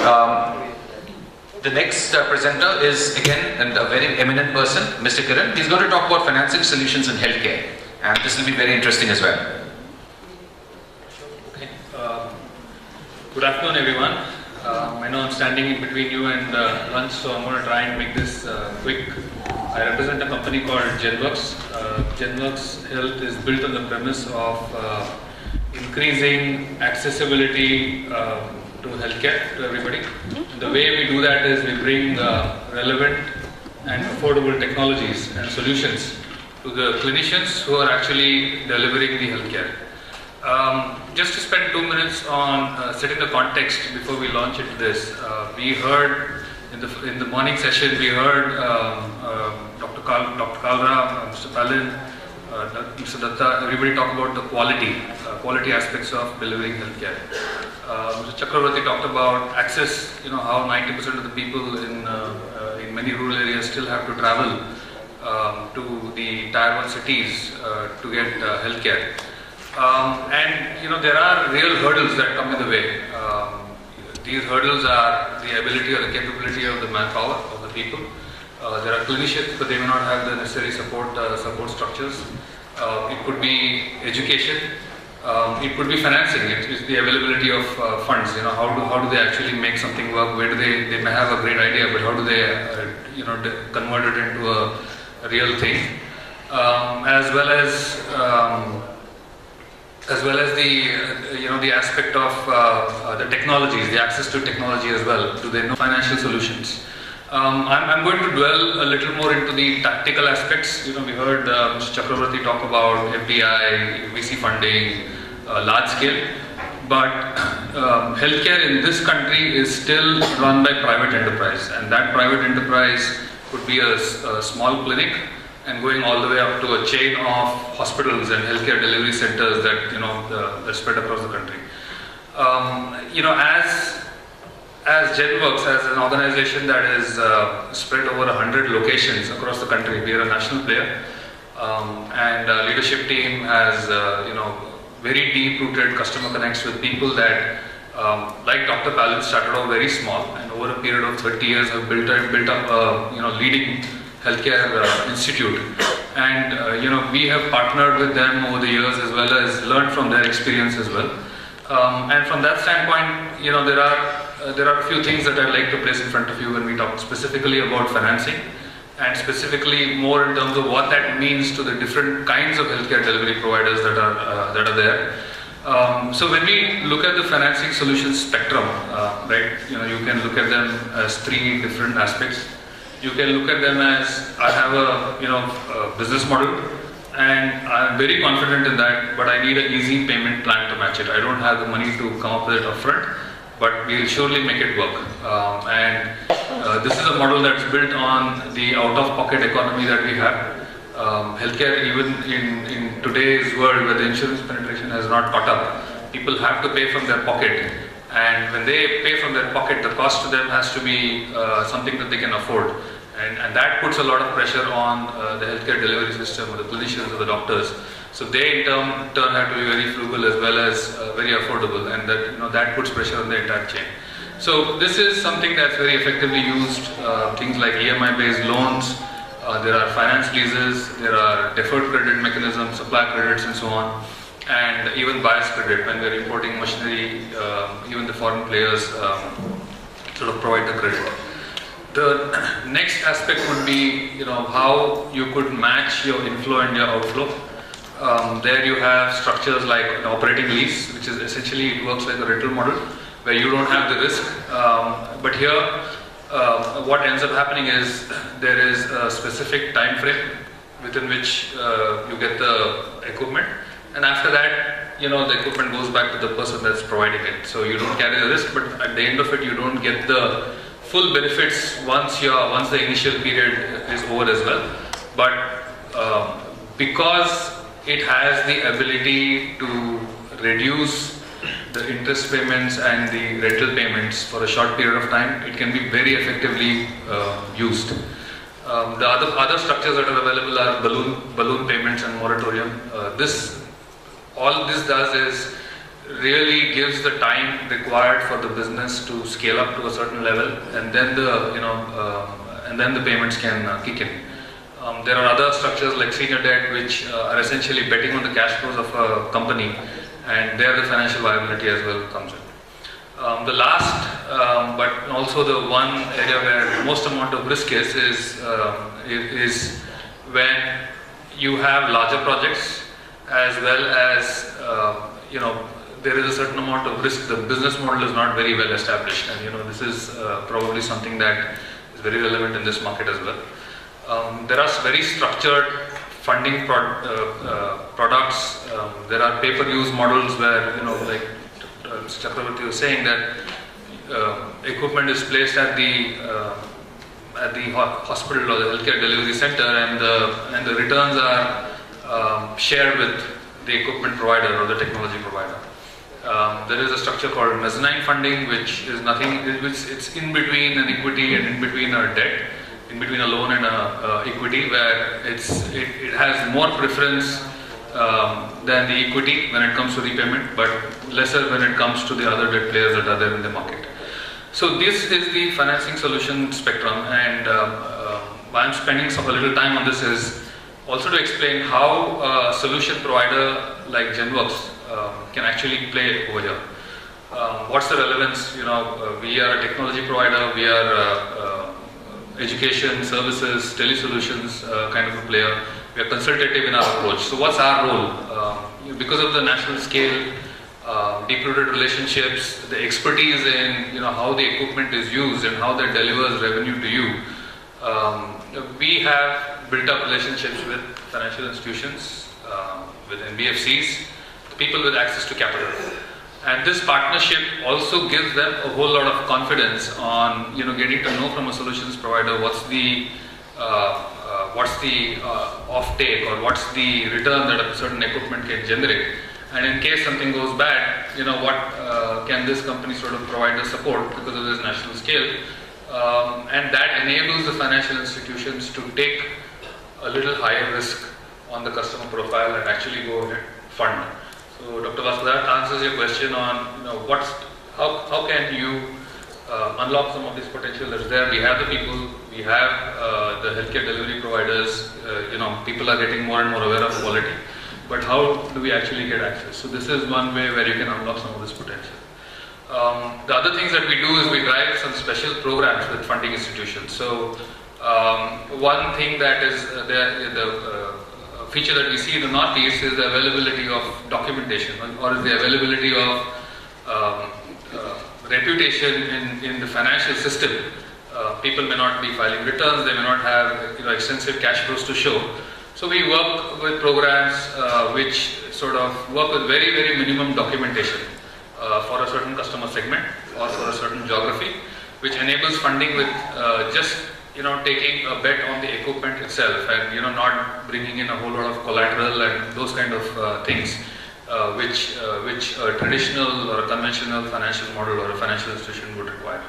The next presenter is again a very eminent person, Mr. Kiran. He's going to talk about financing solutions in healthcare, and this will be very interesting as well. Okay. Good afternoon, everyone. I know I'm standing in between you and lunch, so I'm going to try and make this quick. I represent a company called Genworks. Genworks Health is built on the premise of increasing accessibility to healthcare to everybody. The way we do that is we bring relevant and affordable technologies and solutions to the clinicians who are actually delivering the healthcare. Just to spend 2 minutes on setting the context before we launch into this, we heard in the morning session, we heard Dr. Kalra, Mr. Palin, Mr. Datta, everybody talk about the quality aspects of delivering healthcare. Mr. Chakravarti talked about access, how 90% of the people in many rural areas still have to travel to the Tier 1 cities to get healthcare. And there are real hurdles that come in the way. These hurdles are the ability or the capability of the manpower of the people. There are clinicians, but they may not have the necessary support structures. It could be education. It could be financing. It's the availability of funds. How do they actually make something work? Where do they may have a great idea, but how do they convert it into a real thing? As well as the aspect of the technologies, the access to technology as well. Do they know financial solutions? I'm going to dwell a little more into the tactical aspects. We heard Mr. Chakravarti talk about FDI, VC funding, large scale, but healthcare in this country is still run by private enterprise, and that private enterprise could be a small clinic and going all the way up to a chain of hospitals and healthcare delivery centers that that spread across the country. As Genworks, as an organization that is spread over 100 locations across the country, we are a national player, and our leadership team has very deep-rooted customer connects with people that, like Dr. Palin, started off very small, and over a period of 30 years have built up a leading healthcare institute, and we have partnered with them over the years as well as learned from their experience as well. And from that standpoint, there are a few things that I'd like to place in front of you when we talk specifically about financing, and specifically more in terms of what that means to the different kinds of healthcare delivery providers that are there. So when we look at the financing solutions spectrum, right, you can look at them as 3 different aspects. You can look at them as, I have a business model, and I'm very confident in that, but I need an easy payment plan to match it. I don't have the money to come up with it upfront, but we'll surely make it work. This is a model that's built on the out-of-pocket economy that we have. Healthcare, even in today's world where the insurance penetration has not caught up, people have to pay from their pocket. And when they pay from their pocket, the cost to them has to be something that they can afford. And that puts a lot of pressure on the healthcare delivery system, or the clinicians, or the doctors. So they in turn have to be very frugal as well as very affordable, and that puts pressure on the entire chain. So this is something that's very effectively used. Things like EMI-based loans, there are finance leases, there are deferred credit mechanisms, supply credits, and so on, and even bias credit when we're importing machinery. Even the foreign players sort of provide the credit. The next aspect would be, how you could match your inflow and your outflow. There you have structures like an operating lease, which is essentially, it works like a rental model, where you don't have the risk. But here, what ends up happening is there is a specific time frame within which you get the equipment, and after that, the equipment goes back to the person that's providing it. So you don't carry the risk, but at the end of it, you don't get the full benefits once the initial period is over as well. But because it has the ability to reduce the interest payments and the rental payments for a short period of time, it can be very effectively used. The other structures that are available are balloon payments and moratorium. All this does is really gives the time required for the business to scale up to a certain level, and then the payments can kick in. There are other structures like senior debt, which are essentially betting on the cash flows of a company, and there the financial viability as well comes in. The last, but also the one area where the most amount of risk is when you have larger projects, as well as there is a certain amount of risk. The business model is not very well established, and this is probably something that is very relevant in this market as well. There are very structured funding products. There are pay-per-use models where, like Mr. Chakravarti was saying, that equipment is placed at the hospital or the healthcare delivery center, and the returns are shared with the equipment provider or the technology provider. There is a structure called mezzanine funding, which is nothing. It's in between an equity and in between a debt, in between a loan and a equity, where it has more preference than the equity when it comes to repayment, but lesser when it comes to the other debt players that are there in the market. So this is the financing solution spectrum, and why I'm spending a little time on this is also to explain how a solution provider like Genworks can actually play over here. What's the relevance? We are a technology provider, we are education, services, tele-solutions kind of a player. We are consultative in our approach. So what's our role? Because of the national scale, deep-rooted relationships, the expertise in how the equipment is used and how that delivers revenue to you, we have built up relationships with financial institutions, with NBFCs, the people with access to capital. And this partnership also gives them a whole lot of confidence on getting to know from a solutions provider what's the off-take or what's the return that a certain equipment can generate. And in case something goes bad, what can this company sort of provide the support because of this national scale? And that enables the financial institutions to take a little higher risk on the customer profile and actually go ahead and fund. So Dr. Vasu, that answers your question on how can you unlock some of this potential that's there. We have the people, we have the healthcare delivery providers, people are getting more and more aware of quality. But how do we actually get access? So this is one way where you can unlock some of this potential. The other things that we do is we drive some special programs with funding institutions. So one thing that is the feature that we see in the Northeast is the availability of documentation, or is the availability of reputation in the financial system. People may not be filing returns, they may not have extensive cash flows to show. So we work with programs which sort of work with very, very minimum documentation for a certain customer segment or for a certain geography, which enables funding with just taking a bet on the equipment itself, and not bringing in a whole lot of collateral and those kind of things, which a traditional or a conventional financial model or a financial institution would require.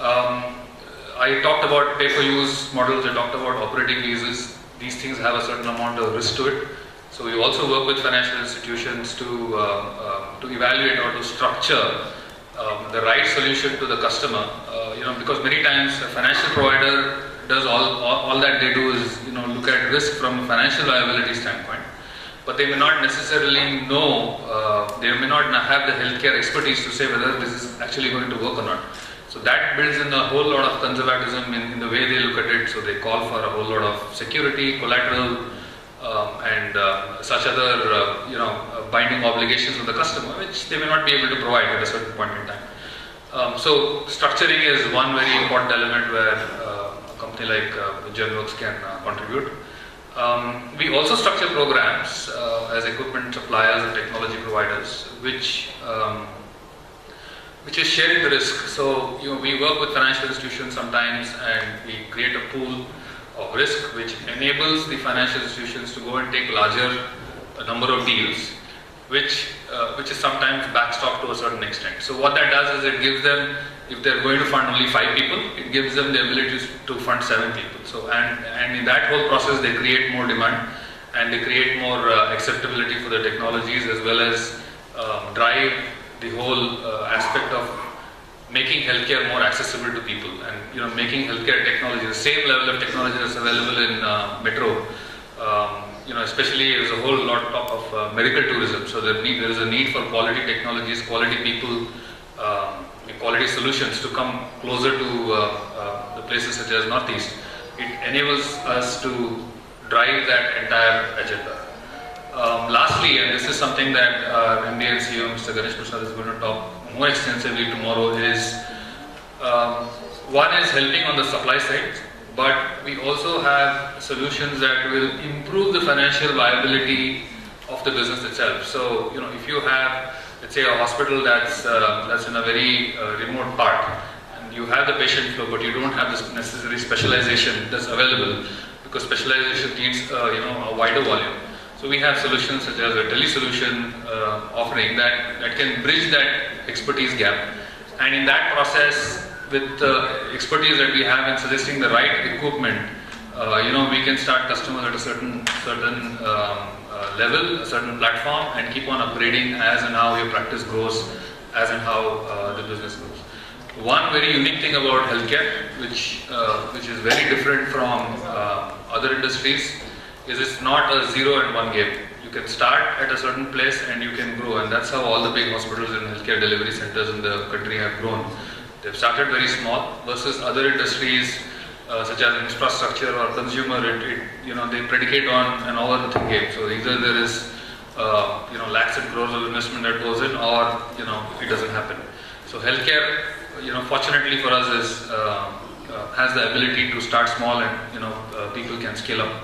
I talked about pay-per-use models. I talked about operating leases. These things have a certain amount of risk to it. So we also work with financial institutions to evaluate or to structure the right solution to the customer. Because many times a financial provider does all that they do is look at risk from a financial viability standpoint, but they may not necessarily know, they may not have the healthcare expertise to say whether this is actually going to work or not. So that builds in a whole lot of conservatism in the way they look at it. So they call for a whole lot of security, collateral, and such other binding obligations of the customer, which they may not be able to provide at a certain point in time. So structuring is one very important element where a company like Genworks can contribute. We also structure programs as equipment suppliers and technology providers, which is sharing the risk. So we work with financial institutions sometimes, and we create a pool of risk which enables the financial institutions to go and take larger number of deals, which is sometimes backstopped to a certain extent. So what that does is it gives them, if they're going to fund only 5 people, it gives them the ability to fund 7 people. So and in that whole process they create more demand, and they create more acceptability for the technologies, as well as drive the whole aspect of making healthcare more accessible to people, and making healthcare technology the same level of technology that's available in metro. Especially there's a whole lot of medical tourism, so there is a need for quality technologies, quality people, quality solutions to come closer to the places such as Northeast. It enables us to drive that entire agenda. Lastly, and this is something that our MD and CEO, Mr. Ganesh Prasad, is going to talk more extensively tomorrow, is one is helping on the supply side, but we also have solutions that will improve the financial viability of the business itself. So, if you have, let's say, a hospital that's in a very remote part, and you have the patient flow, but you don't have this necessary specialization that's available, because specialization needs, a wider volume. So we have solutions such as a tele-solution offering that can bridge that expertise gap. And in that process, with the expertise that we have in suggesting the right equipment, we can start customers at a certain level, a certain platform, and keep on upgrading as and how your practice grows, as and how the business grows. One very unique thing about healthcare, which is very different from other industries, is it's not a 0 and 1 game. You can start at a certain place and you can grow, and that's how all the big hospitals and healthcare delivery centers in the country have grown. They've started very small versus other industries such as infrastructure or consumer. They predicate on an all-or-nothing game. So either there is lakhs and crores of investment that goes in, or it doesn't happen. So healthcare, fortunately for us, has the ability to start small, and people can scale up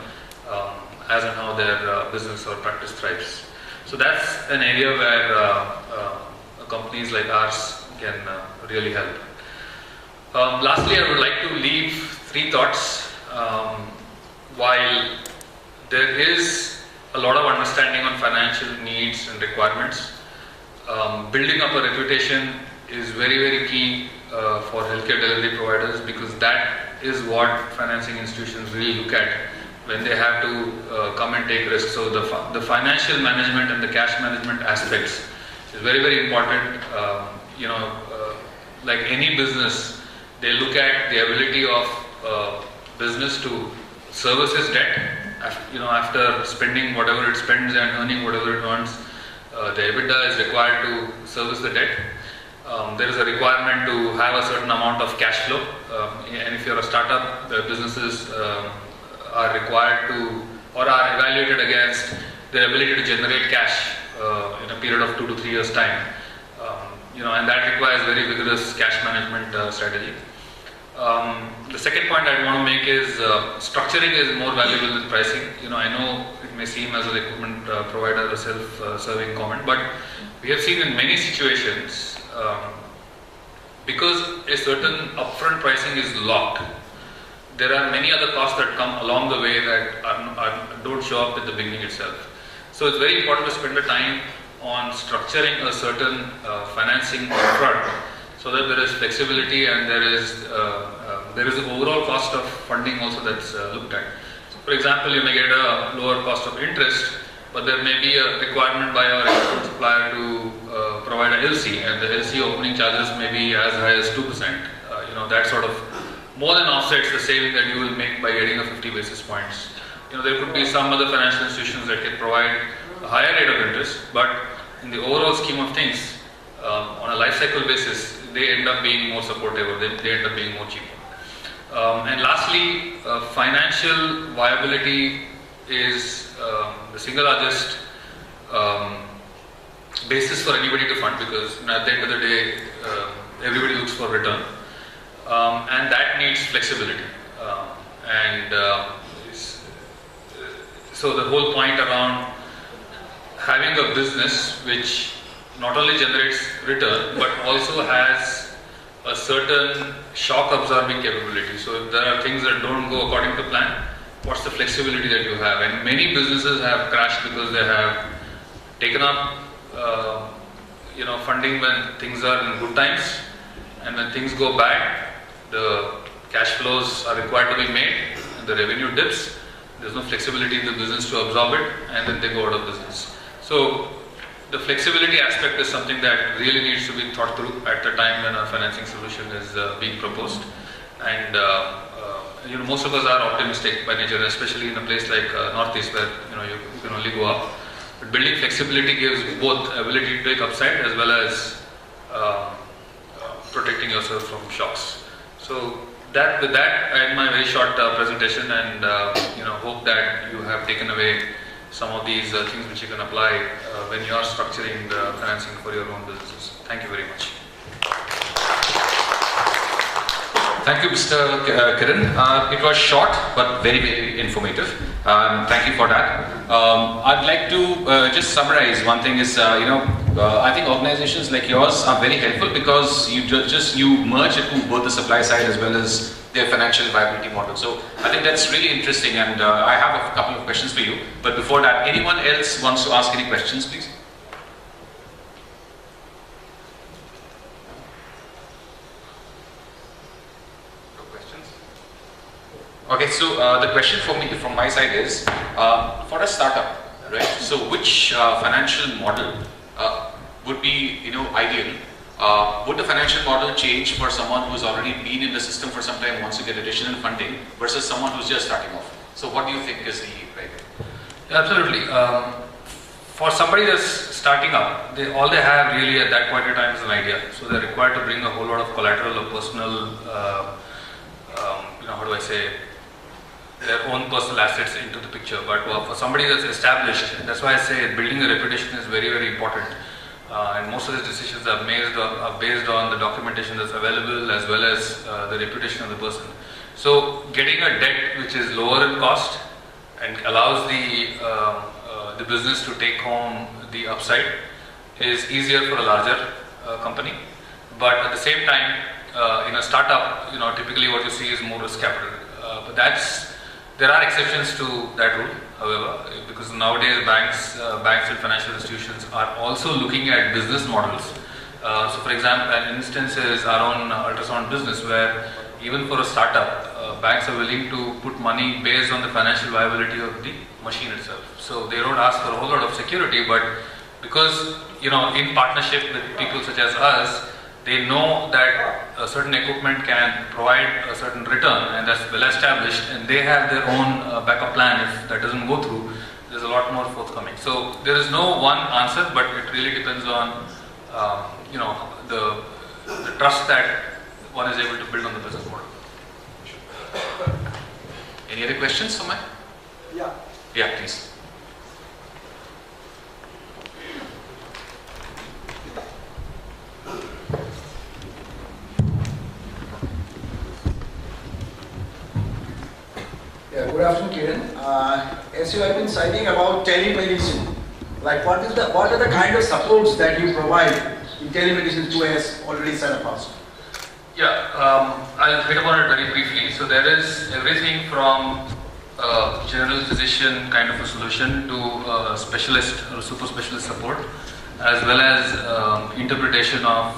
as and how their business or practice thrives. So that's an area where companies like ours can really help. Lastly, I would like to leave 3 thoughts. While there is a lot of understanding on financial needs and requirements, building up a reputation is very, very key for healthcare delivery providers, because that is what financing institutions really look at when they have to come and take risks. So the financial management and the cash management aspects is very, very important. Like any business, they look at the ability of business to service its debt. After spending whatever it spends and earning whatever it earns, the EBITDA is required to service the debt. There is a requirement to have a certain amount of cash flow, and if you're a startup, the businesses are required to, or are evaluated against their ability to generate cash in a period of 2 to 3 years' time. And that requires very vigorous cash management strategy. The second point I want to make is structuring is more valuable than pricing. I know it may seem as an equipment provider a self-serving comment, but we have seen in many situations, because a certain upfront pricing is locked, there are many other costs that come along the way that don't show up at the beginning itself. So it's very important to spend the time on structuring a certain financing upfront, so that there is flexibility and there is an overall cost of funding also that's looked at. So for example, you may get a lower cost of interest, but there may be a requirement by our export supplier to provide a LC, and the LC opening charges may be as high as 2%. That sort of more than offsets the saving that you will make by getting a 50 basis points. There could be some other financial institutions that can provide a higher rate of interest, but in the overall scheme of things, on a life cycle basis, they end up being more supportive, or they end up being more cheaper. And lastly, financial viability is the single largest basis for anybody to fund, because at the end of the day, everybody looks for return, and that needs flexibility. So the whole point around having a business which not only generates return but also has a certain shock absorbing capability. So if there are things that don't go according to plan, what's the flexibility that you have? And many businesses have crashed because they have taken up funding when things are in good times, and when things go bad, the cash flows are required to be made and the revenue dips. There's no flexibility in the business to absorb it, and then they go out of business. So the flexibility aspect is something that really needs to be thought through at the time when a financing solution is being proposed. And most of us are optimistic by nature, especially in a place like Northeast where you can only go up. But building flexibility gives both ability to take upside as well as protecting yourself from shocks. So with that, I end my very short presentation, and hope that you have taken away some of these things which you can apply when you are structuring the financing for your own businesses. Thank you very much. Thank you, Mr. Kiran. It was short but very, very informative. Thank you for that. I'd like to just summarize one thing is, I think organizations like yours are very helpful because you merge into both the supply side as well as their financial viability model. So I think that's really interesting, and I have a couple of questions for you. But before that, anyone else wants to ask any questions, please? Okay, so the question from my side is, for a startup, right? So which financial model would be, ideal? Would the financial model change for someone who's already been in the system for some time, wants to get additional funding, versus someone who's just starting off? So what do you think is the right? Absolutely. For somebody that's starting up, all they have really at that point in time is an idea. So they're required to bring a whole lot of collateral or personal, how do I say, their own personal assets into the picture. But for somebody that's established, that's why I say building a reputation is very, very important. And most of the decisions are based on the documentation that's available as well as the reputation of the person. So getting a debt which is lower in cost and allows the business to take home the upside is easier for a larger company. But at the same time, in a startup, typically what you see is more risk capital. But there are exceptions to that rule, however, because nowadays banks and financial institutions are also looking at business models. So for example, an instance is our own ultrasound business, where even for a startup, banks are willing to put money based on the financial viability of the machine itself. So they don't ask for a whole lot of security, but because, in partnership with people such as us, they know that a certain equipment can provide a certain return, and that's well established, and they have their own backup plan if that doesn't go through. There's a lot more forthcoming. So there is no one answer, but it really depends on the trust that one is able to build on the business model. Any other questions for Mike? Yeah, please. Yeah, good afternoon, Kiran. As you have been citing about telemedicine, like what are the kind of supports that you provide in telemedicine to us already set up house? Yeah, I'll hit upon it very briefly. So there is everything from general physician kind of a solution to specialist or super specialist support, as well as interpretation of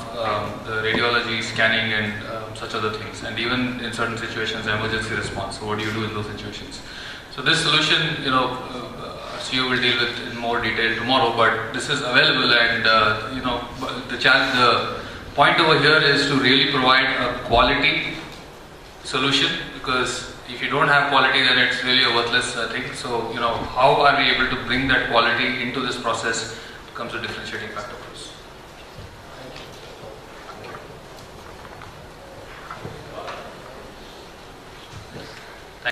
the radiology, scanning, and such other things, and even in certain situations, emergency response. So what do you do in those situations? So this solution, CEO will deal with in more detail tomorrow, but this is available, and the point over here is to really provide a quality solution, because if you don't have quality, then it's really a worthless thing. So how are we able to bring that quality into this process becomes a differentiating factor for us.